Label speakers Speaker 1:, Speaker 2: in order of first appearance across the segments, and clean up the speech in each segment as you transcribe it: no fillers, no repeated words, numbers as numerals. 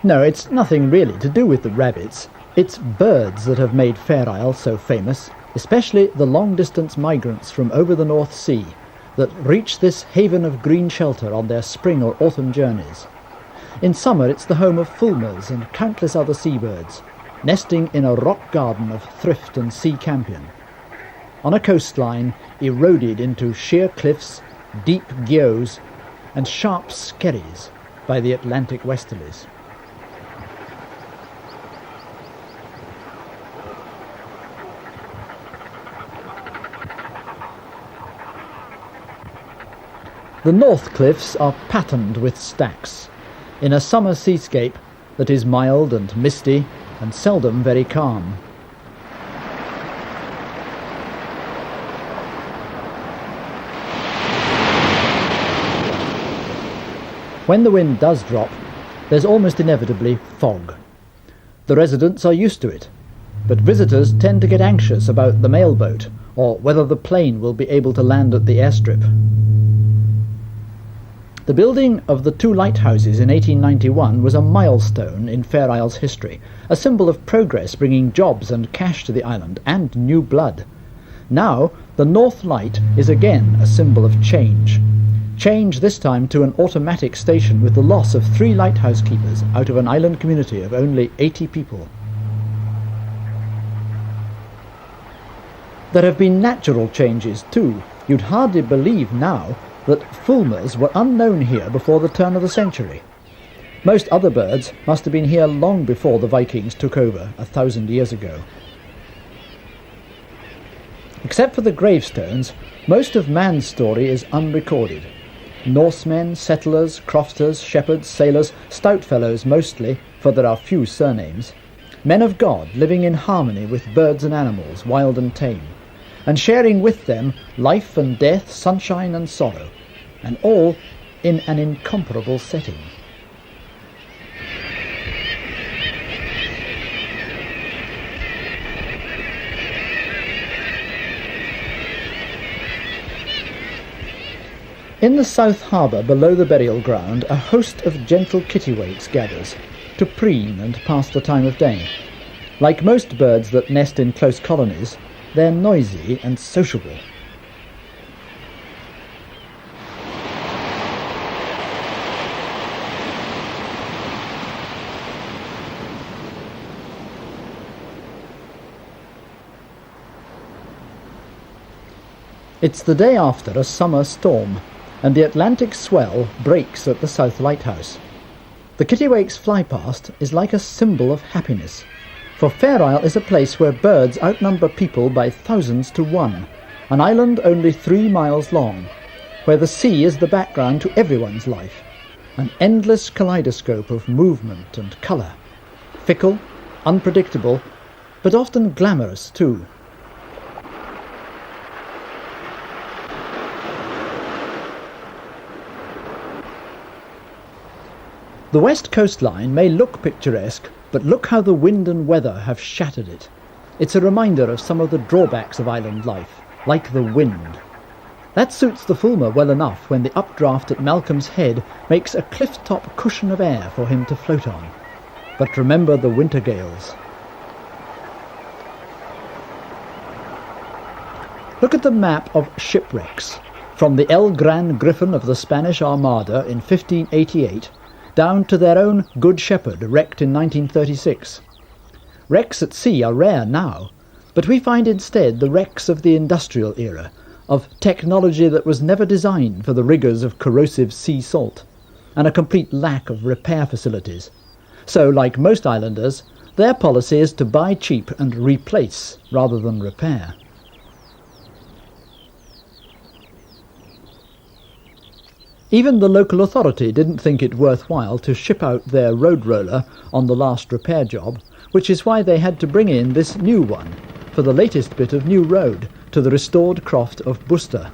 Speaker 1: No, it's nothing really to do with the rabbits. It's birds that have made Fair Isle so famous, especially the long-distance migrants from over the North Sea that reach this haven of green shelter on their spring or autumn journeys. In summer it's the home of fulmars and countless other seabirds, nesting in a rock garden of thrift and sea campion. On a coastline eroded into sheer cliffs, deep gyoes and sharp skerries by the Atlantic westerlies. The North Cliffs are patterned with stacks, in a summer seascape that is mild and misty and seldom very calm. When the wind does drop, there's almost inevitably fog. The residents are used to it, but visitors tend to get anxious about the mail boat or whether the plane will be able to land at the airstrip. The building of the 2 lighthouses in 1891 was a milestone in Fair Isle's history, a symbol of progress bringing jobs and cash to the island, and new blood. Now, the North Light is again a symbol of change. Change this time to an automatic station with the loss of 3 lighthouse keepers out of an island community of only 80 people. There have been natural changes too. You'd hardly believe now that fulmars were unknown here before the turn of the century. Most other birds must have been here long before the Vikings took over 1,000 years ago. Except for the gravestones, most of man's story is unrecorded. Norsemen, settlers, crofters, shepherds, sailors, stout fellows mostly, for there are few surnames, men of God living in harmony with birds and animals, wild and tame, and sharing with them life and death, sunshine and sorrow, and all in an incomparable setting. In the South Harbour below the burial ground, a host of gentle kittiwakes gathers to preen and pass the time of day. Like most birds that nest in close colonies, they're noisy and sociable. It's the day after a summer storm, and the Atlantic swell breaks at the South Lighthouse. The kittiwakes fly past is like a symbol of happiness, for Fair Isle is a place where birds outnumber people by thousands to one, an island only 3 miles long, where the sea is the background to everyone's life, an endless kaleidoscope of movement and colour, fickle, unpredictable, but often glamorous too. The west coastline may look picturesque, but look how the wind and weather have shattered it. It's a reminder of some of the drawbacks of island life, like the wind. That suits the fulmar well enough when the updraft at Malcolm's Head makes a cliff-top cushion of air for him to float on. But remember the winter gales. Look at the map of Shipwrecks, from the El Gran Griffin of the Spanish Armada in 1588 down to their own Good Shepherd, wrecked in 1936. Wrecks at sea are rare now, but we find instead the wrecks of the industrial era, of technology that was never designed for the rigours of corrosive sea salt, and a complete lack of repair facilities. So, like most islanders, their policy is to buy cheap and replace rather than repair. Even the local authority didn't think it worthwhile to ship out their road roller on the last repair job, which is why they had to bring in this new one for the latest bit of new road to the restored croft of Buster.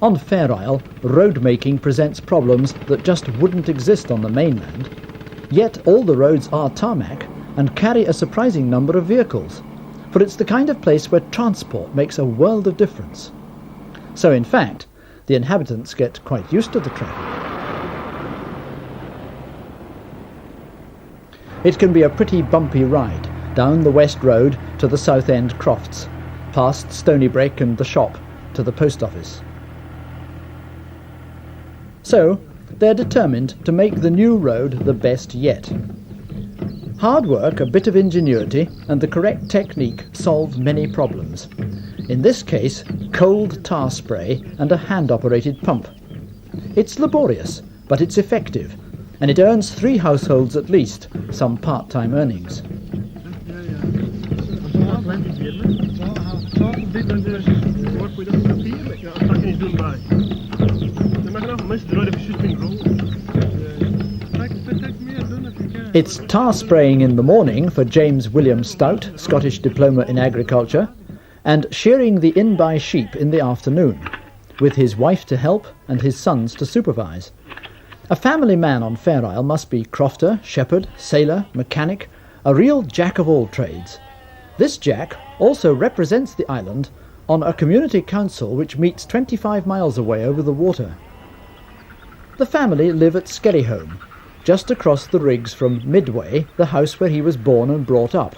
Speaker 1: On Fair Isle, road making presents problems that just wouldn't exist on the mainland. Yet all the roads are tarmac and carry a surprising number of vehicles, for it's the kind of place where transport makes a world of difference. So in fact, The inhabitants get quite used to the traffic. It can be a pretty bumpy ride down the West Road to the South End Crofts, past Stoneybrick and the shop to the post office. So, they're determined to make the new road the best yet. Hard work, a bit of ingenuity, and the correct technique solve many problems. In this case, cold tar spray and a hand-operated pump. It's laborious, but it's effective, and it earns 3 households at least some part-time earnings. It's tar spraying in the morning for James William Stout, Scottish Diploma in Agriculture, and shearing the in-by sheep in the afternoon, with his wife to help and his sons to supervise. A family man on Fair Isle must be crofter, shepherd, sailor, mechanic, a real jack of all trades. This jack also represents the island on a community council which meets 25 miles away over the water. The family live at Skerryholme, just across the Riggs from Midway, the house where he was born and brought up,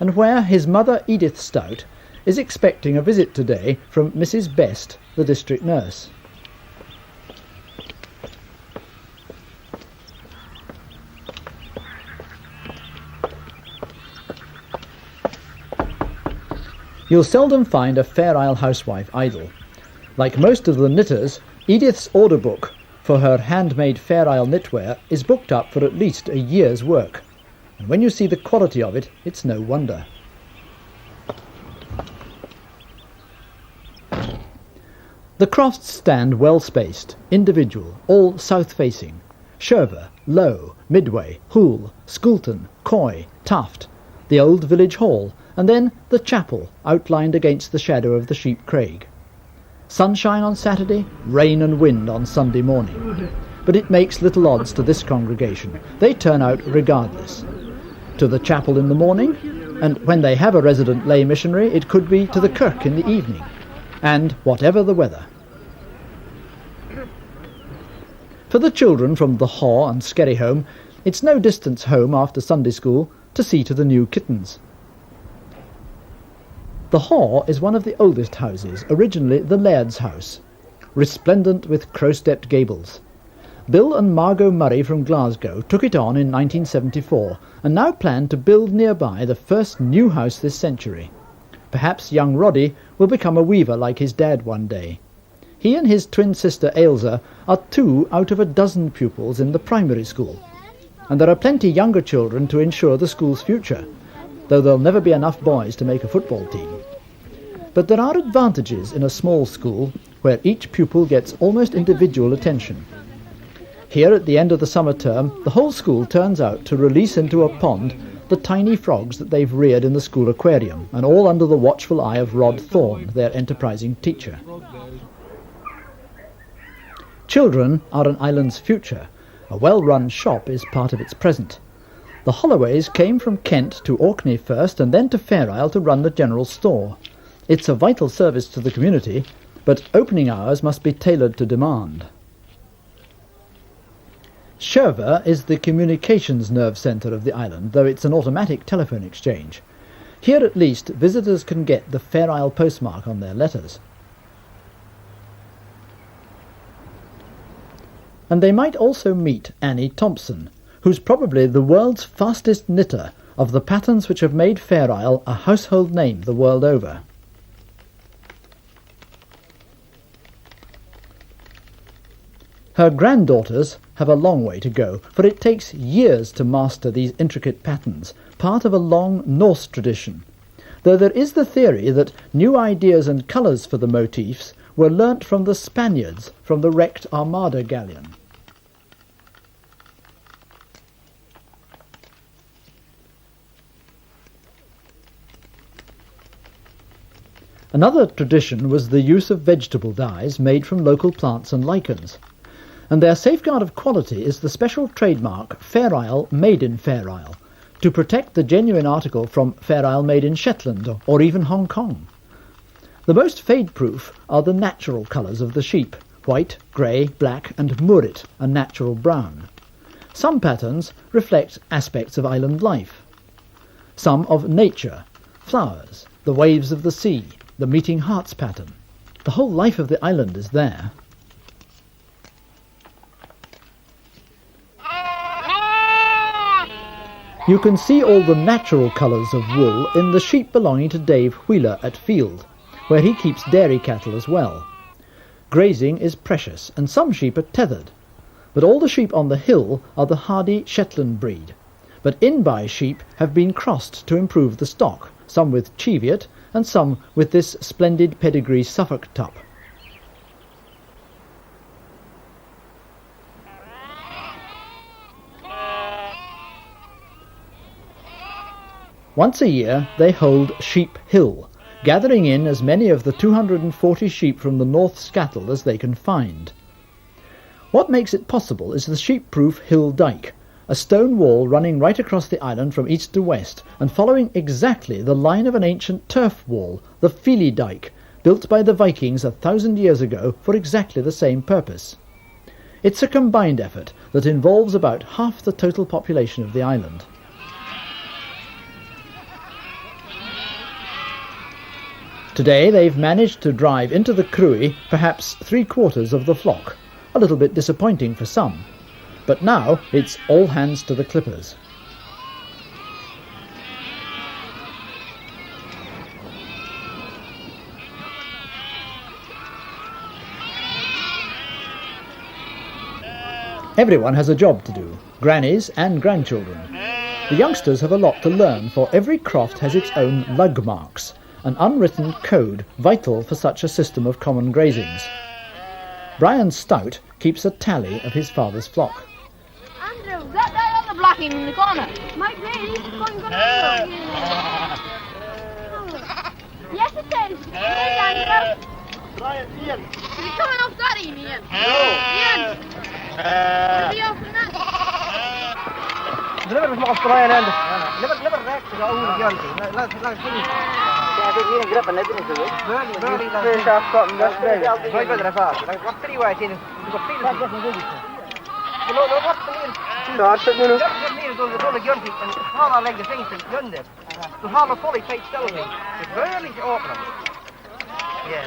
Speaker 1: and where his mother Edith Stout is expecting a visit today from Mrs. Best, the district nurse. You'll seldom find a Fair Isle housewife idle. Like most of the knitters, Edith's order book for her handmade Fair Isle knitwear is booked up for at least a year's work. And when you see the quality of it, it's no wonder. The crofts stand well spaced, individual, all south-facing. Sherver, Low, Midway, Hoole, Scoulton, Coy, Taft, the old village hall, and then the chapel outlined against the shadow of the Sheep Craig. Sunshine on Saturday, rain and wind on Sunday morning. But it makes little odds to this congregation. They turn out regardless. To the chapel in the morning, and when they have a resident lay missionary, it could be to the kirk in the evening, and whatever the weather. For the children from the Haw and Skerryholme, it's no distance home after Sunday school to see to the new kittens. The Haw is one of the oldest houses, originally the Laird's house, resplendent with crow-stepped gables. Bill and Margot Murray from Glasgow took it on in 1974 and now plan to build nearby the first new house this century. Perhaps young Roddy will become a weaver like his dad one day. He and his twin sister Ailsa are 2 out of a dozen pupils in the primary school, and there are plenty younger children to ensure the school's future, though there'll never be enough boys to make a football team. But there are advantages in a small school where each pupil gets almost individual attention. Here at the end of the summer term, the whole school turns out to release into a pond the tiny frogs that they've reared in the school aquarium, and all under the watchful eye of Rod Thorne, their enterprising teacher. Children are an island's future. A well-run shop is part of its present. The Holloways came from Kent to Orkney first and then to Fair Isle to run the general store. It's a vital service to the community, but opening hours must be tailored to demand. Sherver is the communications nerve centre of the island, though it's an automatic telephone exchange. Here at least visitors can get the Fair Isle postmark on their letters. And they might also meet Annie Thompson, who's probably the world's fastest knitter of the patterns which have made Fair Isle a household name the world over. Her granddaughters have a long way to go, for it takes years to master these intricate patterns, part of a long Norse tradition, though there is the theory that new ideas and colours for the motifs were learnt from the Spaniards from the wrecked Armada galleon. Another tradition was the use of vegetable dyes made from local plants and lichens, and their safeguard of quality is the special trademark Fair Isle Made in Fair Isle, to protect the genuine article from Fair Isle Made in Shetland or even Hong Kong. The most fade-proof are the natural colours of the sheep: white, grey, black and murret, a natural brown. Some patterns reflect aspects of island life. Some of nature: flowers, the waves of the sea, the meeting hearts pattern. The whole life of the island is there. You can see all the natural colours of wool in the sheep belonging to Dave Wheeler at Field, where he keeps dairy cattle as well. Grazing is precious, and some sheep are tethered. But all the sheep on the hill are the hardy Shetland breed. But in-by sheep have been crossed to improve the stock, some with Cheviot and some with this splendid pedigree Suffolk tup. Once a year they hold Sheep Hill, gathering in as many of the 240 sheep from the North Scattel as they can find. What makes it possible is the sheep-proof hill dyke, a stone wall running right across the island from east to west and following exactly the line of an ancient turf wall, the Feely Dyke, built by the Vikings 1,000 years ago for exactly the same purpose. It's a combined effort that involves about half the total population of the island. Today they've managed to drive into the Crwy perhaps 3/4 of the flock, a little bit disappointing for some. But now it's all hands to the clippers. Everyone has a job to do, grannies and grandchildren. The youngsters have a lot to learn, for every croft has its own lug marks, an unwritten code vital for such a system of common grazings. Brian Stout keeps a tally of his father's flock.
Speaker 2: Andrew, that guy on the blocking in the corner. Mike Grady, he's going to Yes, it is. Hey, Andrew.
Speaker 3: Brian, Ian.
Speaker 2: Is he coming off that, Ian?
Speaker 3: No.
Speaker 2: Ian. Is he off
Speaker 3: Never was Brian and never wrecked the old Yanti. Let's finish. Yeah, I think grip and everything to it. Burning the fish off cotton, that's big. Right by the fast. Like, what's the way I think? You've got feet. That's different, isn't it? You know, what's the name? No, I said, you know. Just need to do the Yanti and all our legs of things and done this. To have a fully tight stone. It's really to open them. Yeah.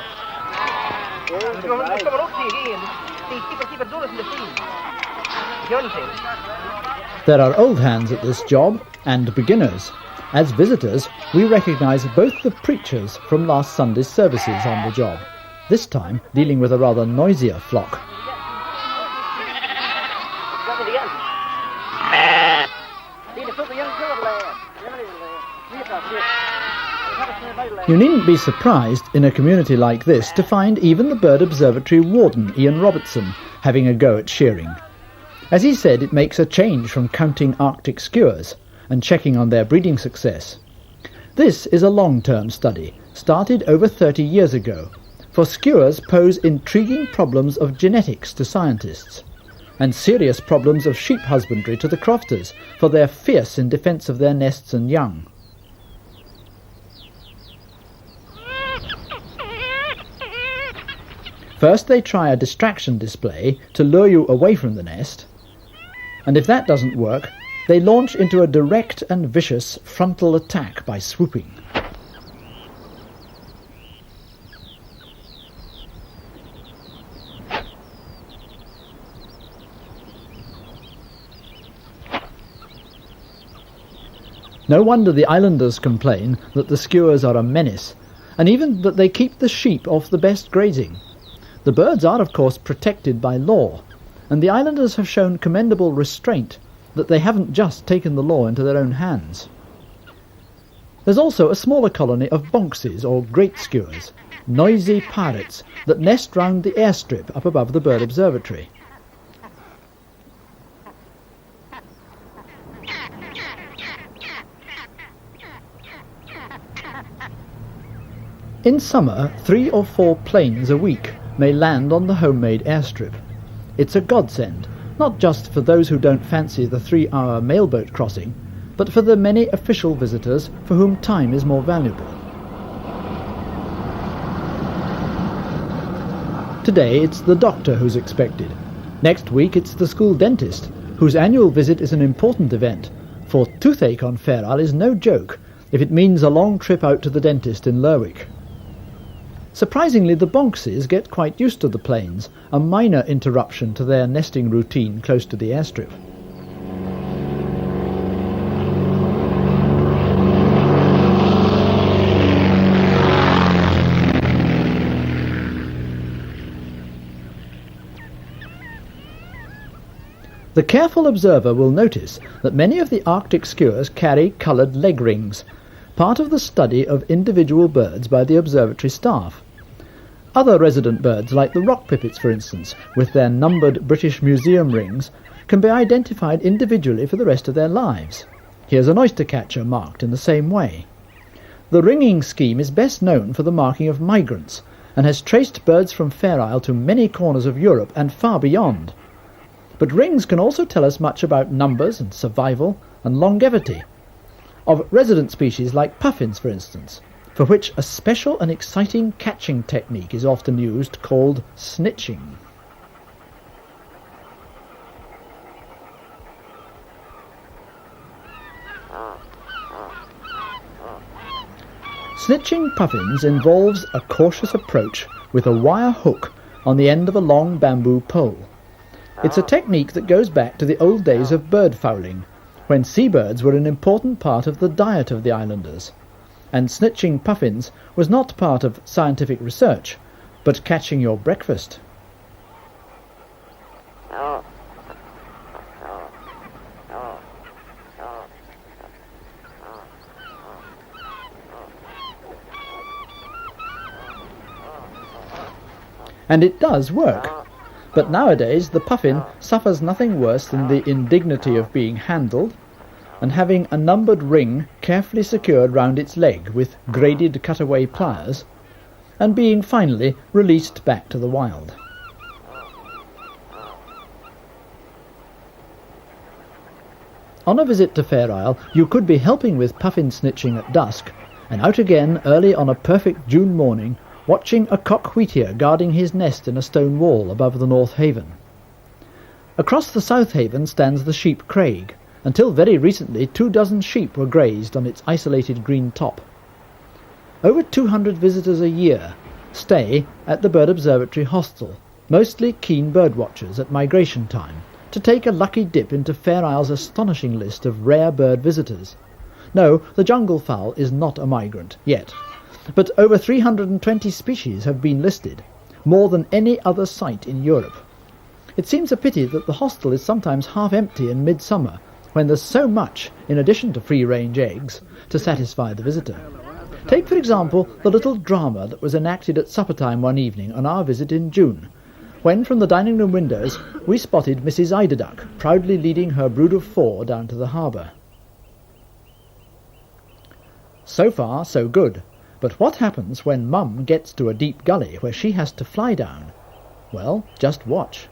Speaker 3: It's coming up to you again. Keep it doing it in the field. Yanti.
Speaker 1: There are old hands at this job, and beginners. As visitors, we recognise both the preachers from last Sunday's services on the job, this time dealing with a rather noisier flock. You needn't be surprised in a community like this to find even the Bird Observatory warden, Ian Robertson, having a go at shearing. As he said, it makes a change from counting Arctic skuas and checking on their breeding success. This is a long-term study, started over 30 years ago, for skuas pose intriguing problems of genetics to scientists, and serious problems of sheep husbandry to the crofters, for they're fierce in defence of their nests and young. First they try a distraction display to lure you away from the nest, and if that doesn't work, they launch into a direct and vicious frontal attack by swooping. No wonder the islanders complain that the skuas are a menace, and even that they keep the sheep off the best grazing. The birds are, of course, protected by law, and the islanders have shown commendable restraint, that they haven't just taken the law into their own hands. There's also a smaller colony of bonxies, or great skuas, noisy pirates that nest round the airstrip up above the Bird Observatory. In summer, 3 or 4 planes a week may land on the homemade airstrip. It's a godsend, not just for those who don't fancy the 3-hour mailboat crossing, but for the many official visitors for whom time is more valuable. Today it's the doctor who's expected. Next week it's the school dentist, whose annual visit is an important event, for toothache on Fair Isle is no joke if it means a long trip out to the dentist in Lerwick. Surprisingly, the Bonkses get quite used to the planes, a minor interruption to their nesting routine close to the airstrip. The careful observer will notice that many of the Arctic skuas carry coloured leg rings, part of the study of individual birds by the observatory staff. Other resident birds, like the rock pipits for instance, with their numbered British Museum rings, can be identified individually for the rest of their lives. Here's an oyster catcher marked in the same way. The ringing scheme is best known for the marking of migrants, and has traced birds from Fair Isle to many corners of Europe and far beyond. But rings can also tell us much about numbers and survival and longevity. Of resident species like puffins, for instance, for which a special and exciting catching technique is often used called snitching. Snitching puffins involves a cautious approach with a wire hook on the end of a long bamboo pole. It's a technique that goes back to the old days of bird fowling, when seabirds were an important part of the diet of the islanders, and snitching puffins was not part of scientific research, but catching your breakfast. And it does work. But nowadays the puffin suffers nothing worse than the indignity of being handled and having a numbered ring carefully secured round its leg with graded cutaway pliers, and being finally released back to the wild. On a visit to Fair Isle, you could be helping with puffin snitching at dusk, and out again early on a perfect June morning, watching a cock wheatear guarding his nest in a stone wall above the North Haven. Across the South Haven stands the Sheep Craig. Until very recently 24 sheep were grazed on its isolated green top. Over 200 visitors a year stay at the Bird Observatory Hostel, mostly keen bird watchers at migration time, to take a lucky dip into Fair Isle's astonishing list of rare bird visitors. No, the jungle fowl is not a migrant, yet. But over 320 species have been listed, more than any other site in Europe. It seems a pity that the hostel is sometimes half empty in midsummer, when there's so much, in addition to free-range eggs, to satisfy the visitor. Take, for example, the little drama that was enacted at supper time one evening on our visit in June, when from the dining room windows we spotted Mrs. Eiderduck proudly leading her brood of 4 down to the harbour. So far, so good. But what happens when Mum gets to a deep gully where she has to fly down? Well, just watch.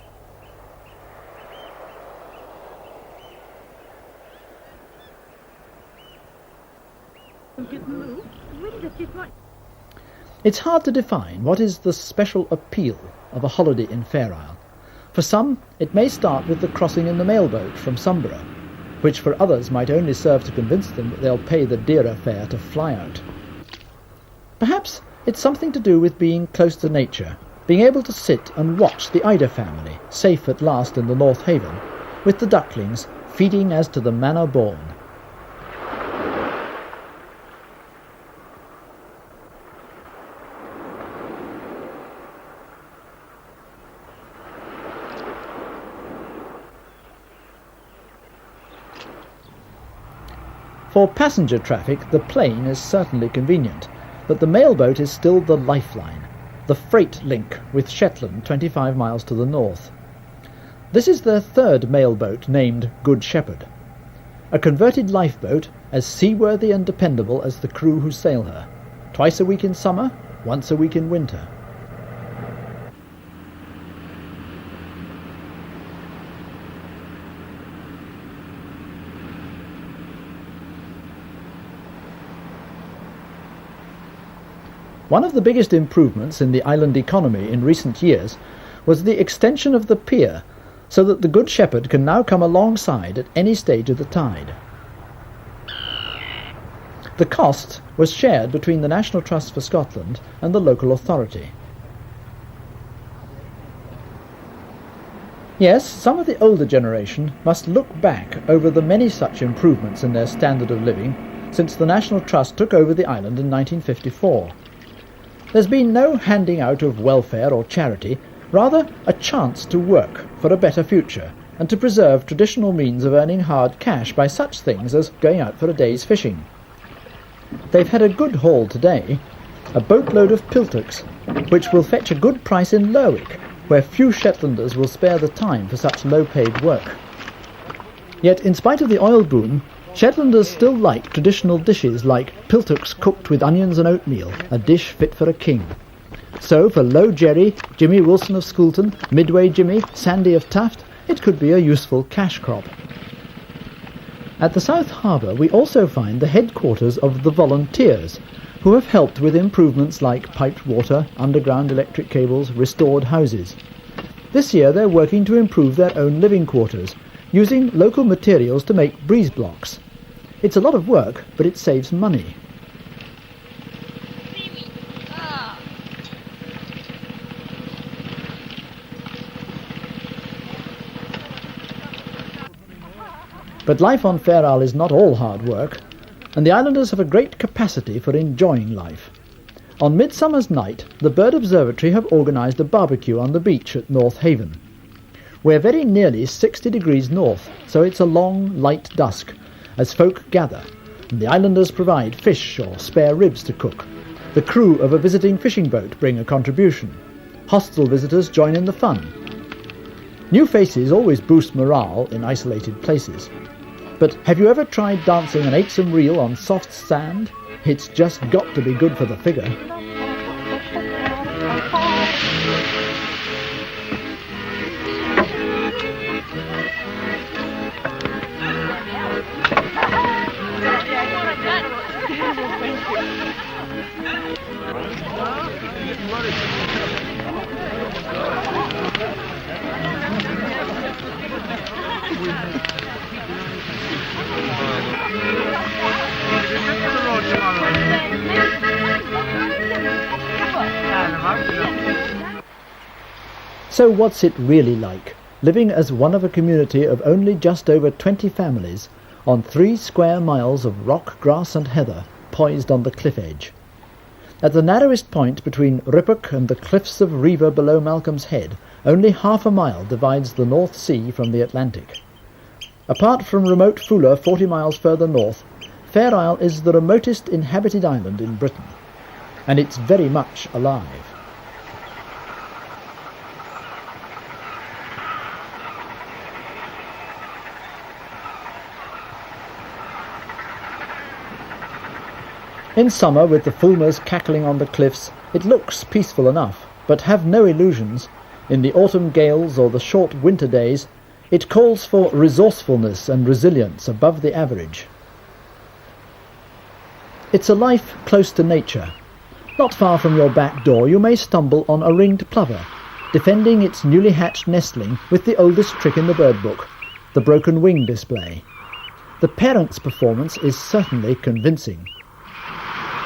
Speaker 1: It's hard to define what is the special appeal of a holiday in Fair Isle. For some, it may start with the crossing in the mailboat from Somborough, which for others might only serve to convince them that they'll pay the dearer fare to fly out. Perhaps it's something to do with being close to nature, being able to sit and watch the Eider family, safe at last in the North Haven, with the ducklings feeding as to the manner born. For passenger traffic, the plane is certainly convenient, but the mailboat is still the lifeline, the freight link with Shetland 25 miles to the north. This is their third mailboat named Good Shepherd, a converted lifeboat as seaworthy and dependable as the crew who sail her, twice a week in summer, once a week in winter. One of the biggest improvements in the island economy in recent years was the extension of the pier, so that the Good Shepherd can now come alongside at any stage of the tide. The cost was shared between the National Trust for Scotland and the local authority. Yes, some of the older generation must look back over the many such improvements in their standard of living since the National Trust took over the island in 1954. There's been no handing out of welfare or charity, rather a chance to work for a better future and to preserve traditional means of earning hard cash by such things as going out for a day's fishing. They've had a good haul today, a boatload of piltocks, which will fetch a good price in Lerwick, where few Shetlanders will spare the time for such low-paid work. Yet, in spite of the oil boom, Shetlanders still like traditional dishes like piltocks cooked with onions and oatmeal, a dish fit for a king. So, for Low Jerry, Jimmy Wilson of Scoulton, Midway Jimmy, Sandy of Taft, it could be a useful cash crop. At the South Harbour we also find the headquarters of the volunteers, who have helped with improvements like piped water, underground electric cables, restored houses. This year they're working to improve their own living quarters, using local materials to make breeze blocks. It's a lot of work, but it saves money. But life on Fair Isle is not all hard work, and the islanders have a great capacity for enjoying life. On Midsummer's Night, the Bird Observatory have organised a barbecue on the beach at North Haven. We're very nearly 60 degrees north, so it's a long, light dusk, as folk gather, and the islanders provide fish or spare ribs to cook. The crew of a visiting fishing boat bring a contribution. Hostile visitors join in the fun. New faces always boost morale in isolated places. But have you ever tried dancing an 8some reel on soft sand? It's just got to be good for the figure. So what's it really like, living as one of a community of only just over 20 families on 3 square miles of rock, grass and heather poised on the cliff edge? At the narrowest point between Rippock and the cliffs of Reaver below Malcolm's Head, only half a mile divides the North Sea from the Atlantic. Apart from remote Fuller 40 miles further north, Fair Isle is the remotest inhabited island in Britain, and it's very much alive. In summer, with the fulmars cackling on the cliffs, it looks peaceful enough, but have no illusions. In the autumn gales or the short winter days, it calls for resourcefulness and resilience above the average. It's a life close to nature. Not far from your back door you may stumble on a ringed plover, defending its newly hatched nestling with the oldest trick in the bird book, the broken wing display. The parent's performance is certainly convincing.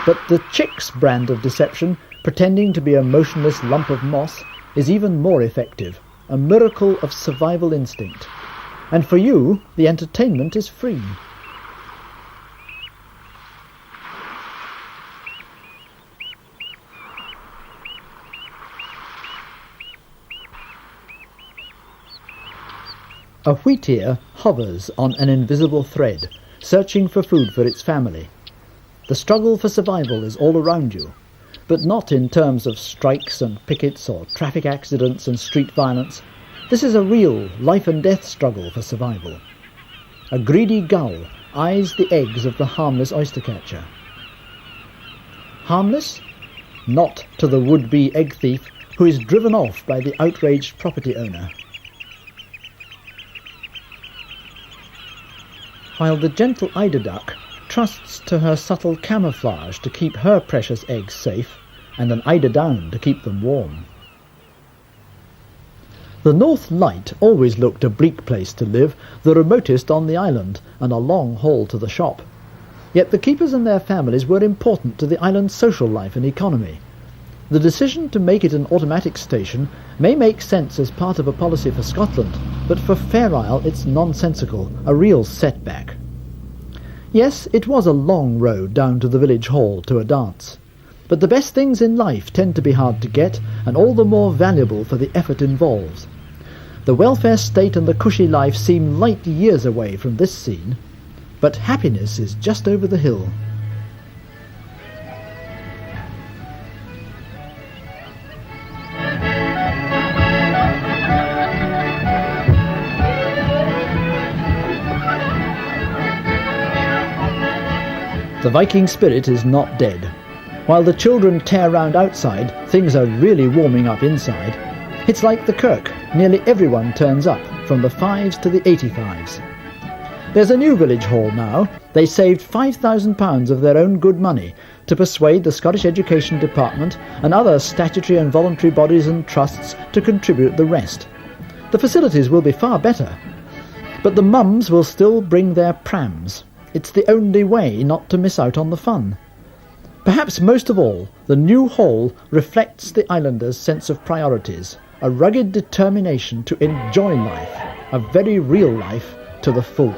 Speaker 1: But the chick's brand of deception, pretending to be a motionless lump of moss, is even more effective, a miracle of survival instinct. And for you, the entertainment is free. A wheatear hovers on an invisible thread, searching for food for its family. The struggle for survival is all around you, but not in terms of strikes and pickets or traffic accidents and street violence. This is a real life and death struggle for survival. A greedy gull eyes the eggs of the harmless oyster catcher. Harmless? Not to the would-be egg thief who is driven off by the outraged property owner. While the gentle eider duck trusts to her subtle camouflage to keep her precious eggs safe, and an eider-down to keep them warm. The North Light always looked a bleak place to live, the remotest on the island, and a long haul to the shop. Yet the keepers and their families were important to the island's social life and economy. The decision to make it an automatic station may make sense as part of a policy for Scotland, but for Fair Isle it's nonsensical, a real setback. Yes, it was a long road down to the village hall to a dance. But the best things in life tend to be hard to get, and all the more valuable for the effort involved. The welfare state and the cushy life seem light years away from this scene, but happiness is just over the hill. The Viking spirit is not dead. While the children tear round outside, things are really warming up inside. It's like the Kirk. Nearly everyone turns up, from the 5s to the 85s. There's a new village hall now. They saved £5,000 of their own good money to persuade the Scottish Education Department and other statutory and voluntary bodies and trusts to contribute the rest. The facilities will be far better, but the mums will still bring their prams. It's the only way not to miss out on the fun. Perhaps most of all, the new hall reflects the islanders' sense of priorities, a rugged determination to enjoy life, a very real life, to the full.